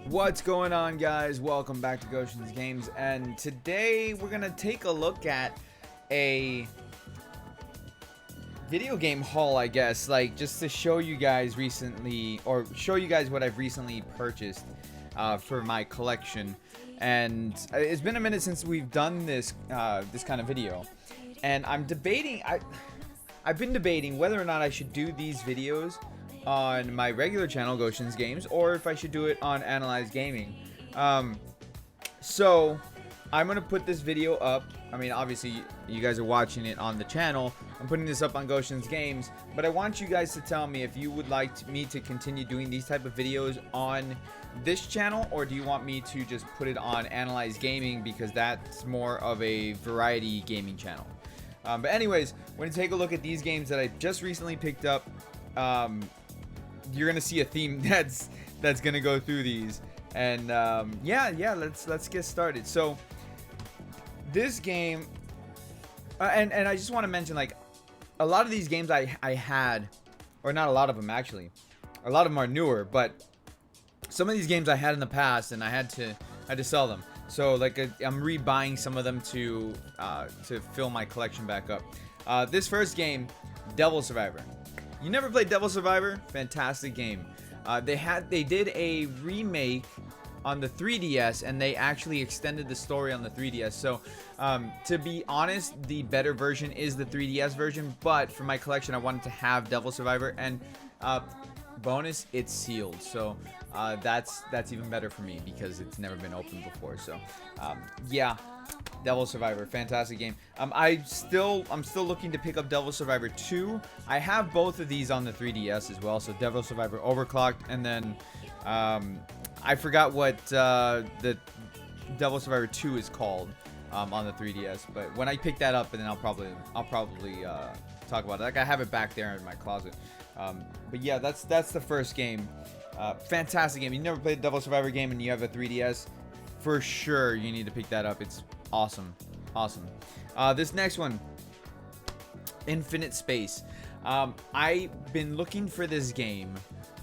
What's going on, guys? Welcome back to Goshen's Games, and today we're gonna take a look at a video game haul, I guess, like just to show you guys what I've recently purchased for my collection. And it's been a minute since we've done this kind of video, and I've been debating whether or not I should do these videos on my regular channel, Goshen's Games, or if I should do it on Analyze Gaming. So I'm gonna put this video up. I mean, obviously you guys are watching it on the channel. I'm putting this up on Goshen's Games, but I want you guys to tell me if you would like me to continue doing these type of videos on this channel, or do you want me to just put it on Analyze Gaming, because that's more of a variety gaming channel. But anyways, we're gonna take a look at these games that I just recently picked up. You're gonna see a theme that's gonna go through these, and yeah, let's get started. So this game, and I just want to mention, like, a lot of these games I had, or not a lot of them actually, a lot of them are newer, but some of these games I had in the past, and I had to sell them. So like I'm rebuying some of them to fill my collection back up. This first game, Devil Survivor. You never played Devil Survivor? Fantastic game. They did a remake on the 3DS, and they actually extended the story on the 3DS. So to be honest, the better version is the 3DS version, but for my collection I wanted to have Devil Survivor, and bonus, it's sealed. So that's even better for me because it's never been opened before. So yeah, Devil Survivor, fantastic game. I'm still looking to pick up Devil Survivor 2. I have both of these on the 3DS as well. So Devil Survivor Overclocked, and then I forgot what the Devil Survivor 2 is called on the 3DS. But when I pick that up, and then I'll probably talk about it. Like, I have it back there in my closet. But yeah, that's the first game. Fantastic game. You never played a Devil Survivor game and you have a 3DS, for sure you need to pick that up. It's awesome. This next one, Infinite Space. I've been looking for this game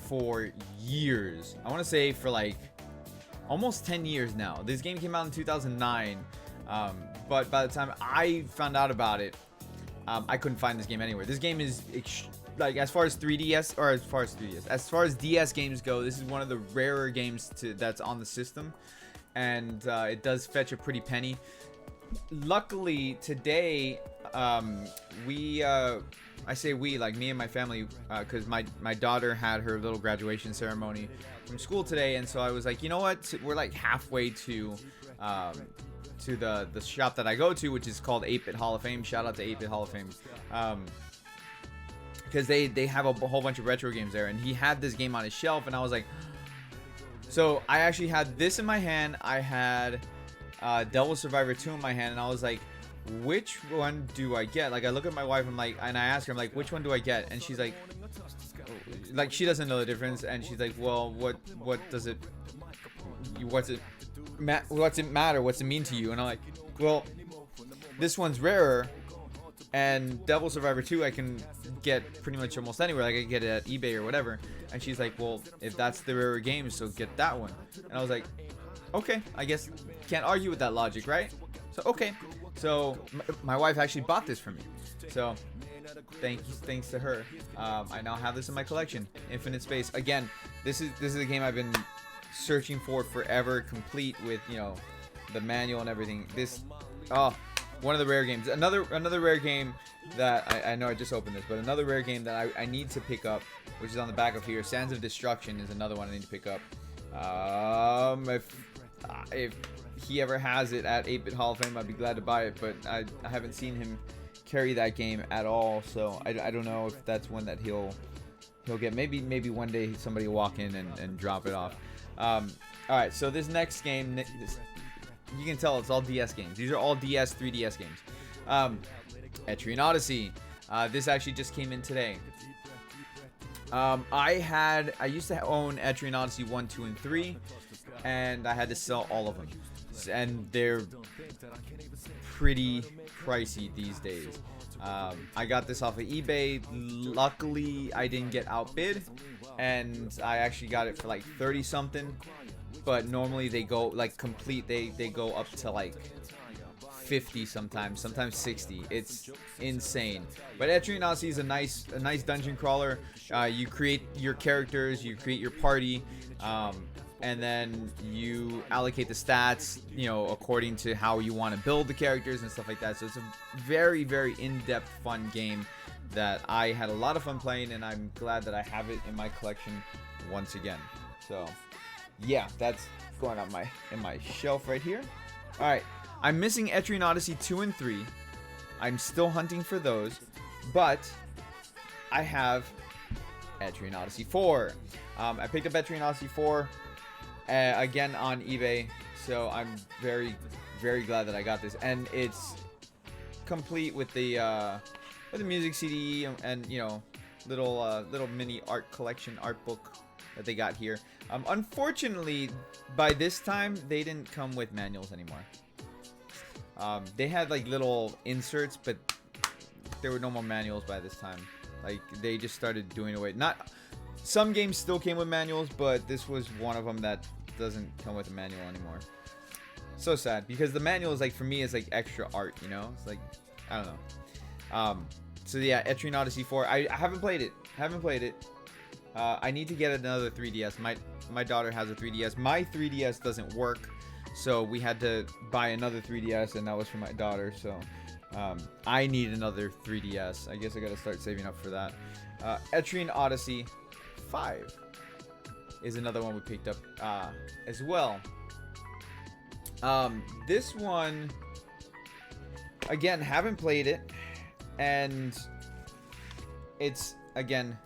for years. I want to say for like almost 10 years now. This game came out in 2009, but by the time I found out about it, I couldn't find this game anywhere. This game is like, as far as DS games go, this is one of the rarer games that's on the system, and it does fetch a pretty penny. Luckily today, I say we, like me and my family, because my daughter had her little graduation ceremony from school today, and so I was like, you know what, we're like halfway to the shop that I go to, which is called 8-Bit Hall of Fame. Shout out to 8-Bit Hall of Fame, because they have a whole bunch of retro games there, and he had this game on his shelf, and I was like, so I actually had this in my hand. I had Devil Survivor 2 in my hand, and I was like, which one do I get? Like, I look at my wife, and I ask her, I'm like, which one do I get? And she's like she doesn't know the difference, and she's like, well, what's it matter? What's it mean to you? And I'm like, well, this one's rarer, and Devil Survivor 2 I can get pretty much almost anywhere. Like, I can get it at eBay or whatever. And she's like, well, if that's the rarer game, so get that one. And I was like, okay, I guess can't argue with that logic, right? So okay, so my wife actually bought this for me, so thanks to her, I now have this in my collection. Infinite Space. Again, this is a game I've been searching for forever, complete with, you know, the manual and everything. This, one of the rare games. Another rare game that I know I just opened this, but another rare game that I need to pick up, which is on the back of here. Sands of Destruction is another one I need to pick up. If he ever has it at 8-Bit Hall of Fame, I'd be glad to buy it, but I haven't seen him carry that game at all, so I don't know if that's one that he'll get. Maybe one day somebody will walk in and drop it off. Alright, so this next game, you can tell it's all DS games. These are all 3DS games. Etrian Odyssey. This actually just came in today. I used to own Etrian Odyssey 1, 2, and 3, and I had to sell all of them, and they're pretty pricey these days. I got this off of eBay. Luckily, I didn't get outbid, and I actually got it for like 30 something. But normally they go like complete. They go up to like 50 sometimes 60. It's insane. But Etrian Odyssey is a nice dungeon crawler. You create your characters, you create your party, and then you allocate the stats, you know, according to how you want to build the characters and stuff like that. So it's a very, very in-depth, fun game that I had a lot of fun playing, and I'm glad that I have it in my collection once again. So yeah, that's going on in my shelf right here. All right, I'm missing Etrian Odyssey 2 and 3. I'm still hunting for those, but I have Etrian Odyssey 4. I picked up Etrian Odyssey 4 again on eBay, so I'm very, very glad that I got this, and it's complete with the music CD and you know, little mini art collection art book that they got here. Unfortunately, by this time they didn't come with manuals anymore. They had like little inserts, but there were no more manuals by this time. Like, they just started doing away. Not some games still came with manuals, but this was one of them that doesn't come with a manual anymore. So sad, because the manual is like, for me, is like extra art, you know? It's like, I don't know. So yeah, Etrian Odyssey 4. I haven't played it. I need to get another 3DS. My daughter has a 3DS. My 3DS doesn't work, so we had to buy another 3DS, and that was for my daughter. So I need another 3DS. I guess I gotta start saving up for that. Etrian Odyssey 5 is another one we picked up as well. This one, again, haven't played it, and it's again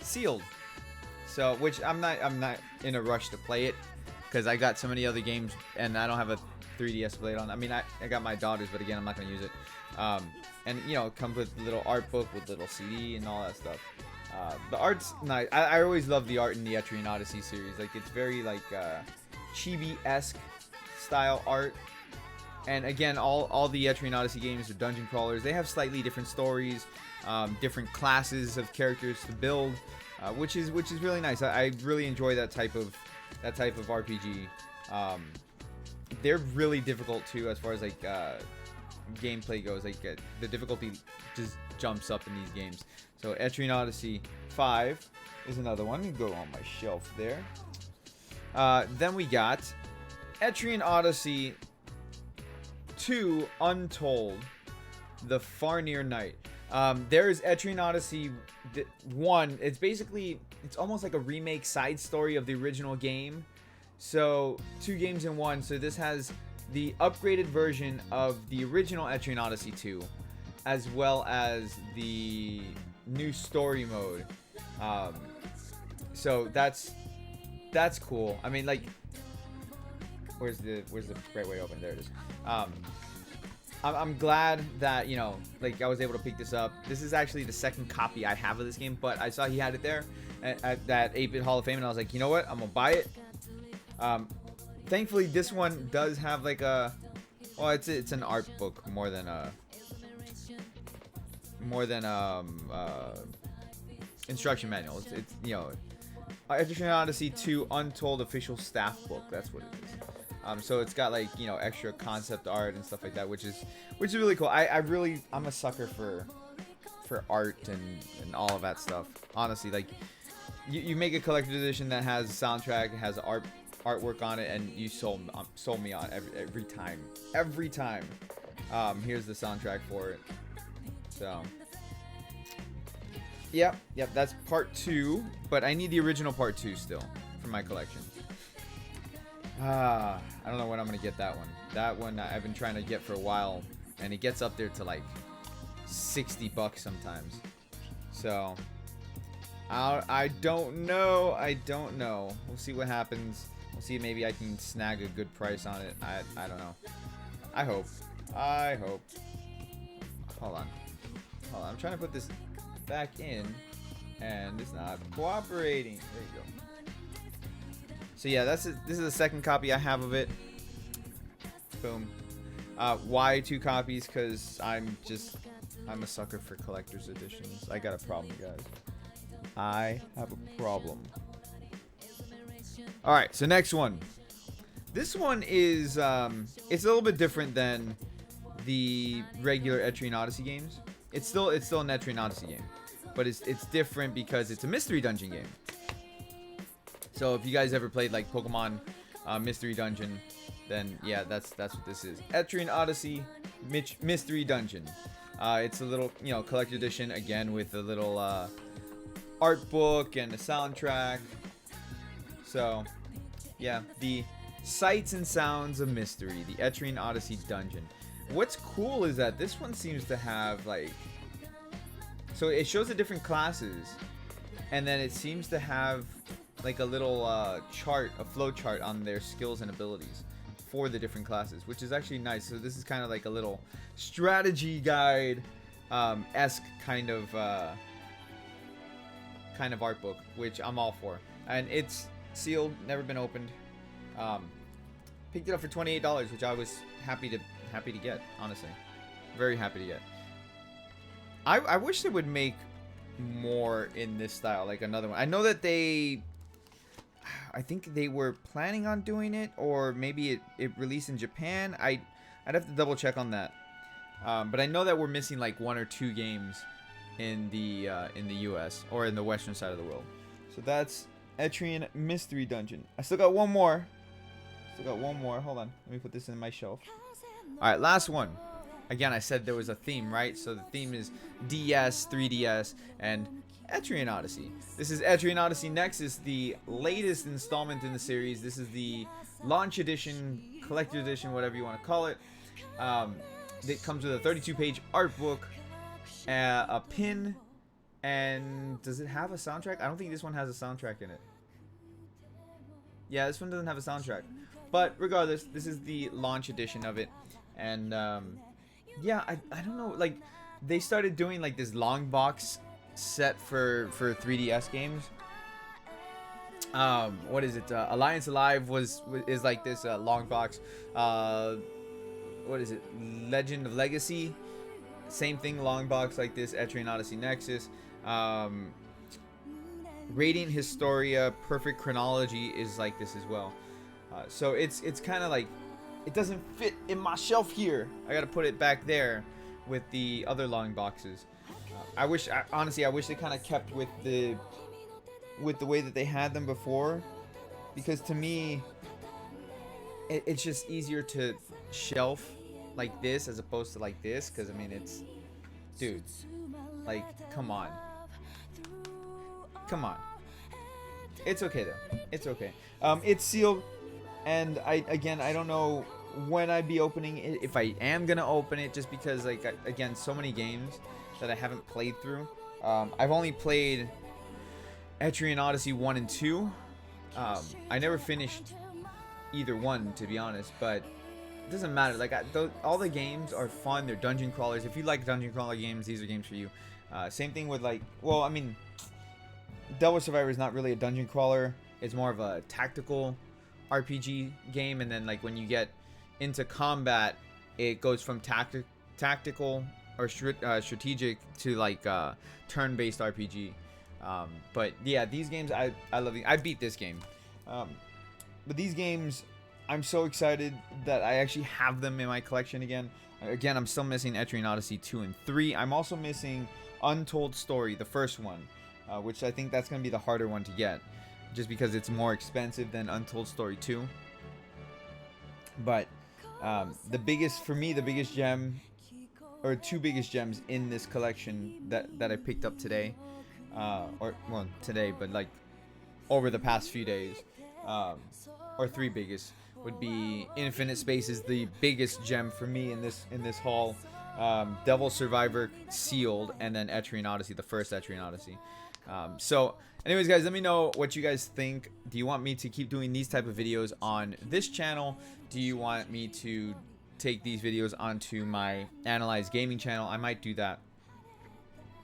sealed. So, which I'm not in a rush to play it, because I got so many other games and I don't have a 3DS to play it on. I mean, I got my daughter's, but again, I'm not gonna use it. And you know, it comes with a little art book with little CD and all that stuff. The art's nice. I always love the art in the Etrian Odyssey series. Like, it's very like chibi-esque style art. And again, all the Etrian Odyssey games are dungeon crawlers. They have slightly different stories, different classes of characters to build, which is really nice. I really enjoy that type of RPG. They're really difficult too, as far as like gameplay goes. Like, the difficulty just jumps up in these games. So Etrian Odyssey 5 is another one. You go on my shelf there. Then we got Etrian Odyssey 2 Untold, The Far Near Night. There's Etrian Odyssey 1. It's almost like a remake side story of the original game. So 2 games in 1. So this has the upgraded version of the original Etrian Odyssey 2, as well as the new story mode. So that's cool. I mean, like, where's the right way open? There it is. I'm glad that, you know, like, I was able to pick this up. This is actually the second copy I have of this game, but I saw he had it there at that 8-Bit Hall of Fame, and I was like, you know what? I'm gonna buy it. Thankfully, this one does have like a, well, it's an art book more than instruction manual. It's you know, Etrian Odyssey 2 Untold official staff book. That's what it is. So it's got, like, you know, extra concept art and stuff like that, which is really cool. I'm a sucker for art and all of that stuff. Honestly, like, you make a collector's edition that has a soundtrack, has artwork on it, and you sold me on every time. Here's the soundtrack for it. So yep, that's part 2, but I need the original part 2 still for my collection. I don't know when I'm gonna get that one. That one I've been trying to get for a while, and it gets up there to like $60 sometimes. So I don't know. We'll see what happens. We'll see, maybe I can snag a good price on it. I don't know. I hope. Hold on. I'm trying to put this back in, and it's not cooperating. There you go. So yeah, this is the second copy I have of it. Boom. Why 2 copies? Because I'm I'm a sucker for collector's editions. I got a problem, guys. I have a problem. Alright, so next one. This one is, it's a little bit different than the regular Etrian Odyssey games. It's still an Etrian Odyssey game, but it's different because it's a mystery dungeon game. So if you guys ever played like Pokemon Mystery Dungeon, then yeah, that's what this is. Etrian Odyssey Mystery Dungeon. It's a little, you know, collector edition again with a little art book and a soundtrack. So yeah, the sights and sounds of mystery, the Etrian Odyssey Dungeon. What's cool is that this one seems to have like, so it shows the different classes, and then it seems to have like a little chart, a flow chart on their skills and abilities for the different classes, which is actually nice. So this is kind of like a little strategy guide esque kind of art book, which I'm all for. And it's sealed, never been opened. Picked it up for $28, which I was happy to get, honestly. Very happy to get. I wish they would make more in this style, like another one. I know that I think they were planning on doing it, or maybe it released in Japan. I'd have to double check on that. But I know that we're missing like 1 or 2 games in the US or in the western side of the world. So that's Etrian Mystery Dungeon. I still got one more. Hold on. Let me put this in my shelf. All right, last one. Again, I said there was a theme, right? So the theme is DS, 3DS, and Etrian Odyssey. This is Etrian Odyssey Nexus, the latest installment in the series. This is the launch edition, collector edition, whatever you want to call it. It comes with a 32-page art book, a pin, and does it have a soundtrack? I don't think this one has a soundtrack in it. Yeah, this one doesn't have a soundtrack. But regardless, this is the launch edition of it. And yeah, I don't know, like they started doing like this long box set for 3DS games. What is it? Alliance Alive is like this long box. What is it? Legend of Legacy, same thing, long box like this. Etrian Odyssey Nexus. Radiant Historia Perfect Chronology is like this as well. So it's kind of like, it doesn't fit in my shelf here. I gotta put it back there with the other long boxes. Honestly, I wish they kind of kept with the way that they had them before, because to me, it's just easier to shelf like this as opposed to like this. Because I mean, it's, dude, like, come on. It's okay though. It's okay. It's sealed, and I don't know when I'd be opening it, if I am gonna open it, just because, like, again, so many games that I haven't played through. I've only played Etrian Odyssey 1 and 2. I never finished either one, to be honest, but it doesn't matter. Like, all the games are fun. They're dungeon crawlers. If you like dungeon crawler games, these are games for you. Same thing with, like, well, I mean, Devil Survivor is not really a dungeon crawler. It's more of a tactical RPG game, and then, like, when you get into combat, it goes from tactical or strategic to like turn-based RPG. But yeah, these games I love. I beat this game, but these games, I'm so excited that I actually have them in my collection again. Again, I'm still missing Etrian Odyssey 2 and 3. I'm also missing Untold Story, the first one, which I think that's going to be the harder one to get, just because it's more expensive than Untold Story 2. But the biggest gem, or 2 biggest gems in this collection that I picked up today, today, but like over the past few days, or 3 biggest, would be Infinite Space is the biggest gem for me in this haul. Devil Survivor sealed, and then Etrian Odyssey, the first Etrian Odyssey. So anyways, guys, let me know what you guys think. Do you want me to keep doing these type of videos on this channel? Do you want me to take these videos onto my Analyze Gaming channel? I might do that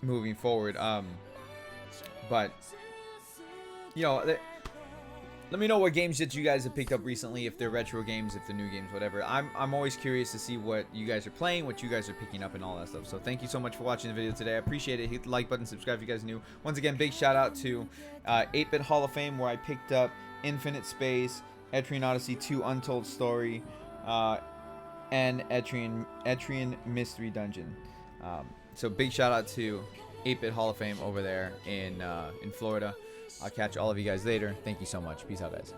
moving forward. But you know, Let me know what games that you guys have picked up recently, if they're retro games, if they're new games, whatever. I'm always curious to see what you guys are playing, what you guys are picking up, and all that stuff. So thank you so much for watching the video today. I appreciate it. Hit the like button, subscribe if you guys are new. Once again, big shout out to 8-Bit Hall of Fame, where I picked up Infinite Space, Etrian Odyssey 2 Untold Story, and Etrian Mystery Dungeon. So big shout out to 8-Bit Hall of Fame over there in Florida. I'll catch all of you guys later. Thank you so much. Peace out, guys.